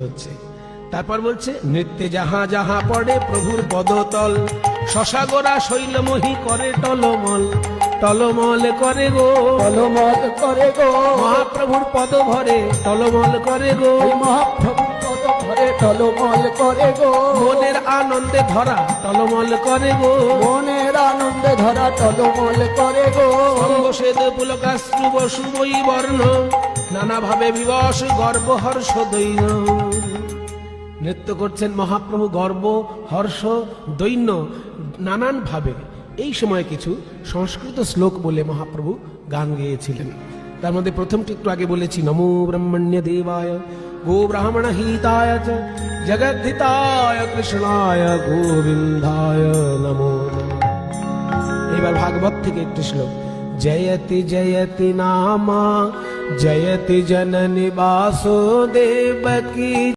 হচ্ছে। তারপর বলছে নৃত্যে যাহা যাহা পড়ে প্রভুর পদতল, শশাগোরা শৈলমোহী করে টলমল, টলমল করে গো, টলমল করে গো, মহাপ্রভুর পদ ভরে টলমল করে গো, মহাপ্রভু পদ ভরে টলমল করে গো, মনের আনন্দে ধরা টলমল করে গো, মনের আনন্দে ধরা টলমল করে গো, অঙ্গসেদ পুলকাশ্রু বসুবই বর্ণ, নানাভাবে বিবশ গর্ব হর্ষ দৈন্য। নৃত্য করছেন মহাপ্রভু, গর্ব হর্ষ দৈন্য নানান ভাবে। এই সময় কিছু সংস্কৃত শ্লোক বলে মহাপ্রভু গান গেয়েছিলেন। তার মধ্যে প্রথমটি একটু আগে বলেছি, নমো ব্রহ্মণ্য দেবায় গো ব্রাহ্মণ হিতায় চ জগদ্ধিতায় কৃষ্ণায় গোবিন্দায় নমো নমঃ। এবার ভাগবত থেকে একটি শ্লোক, জয়তি জয়তি নামা জয়তি জননী বাসুদেবকী।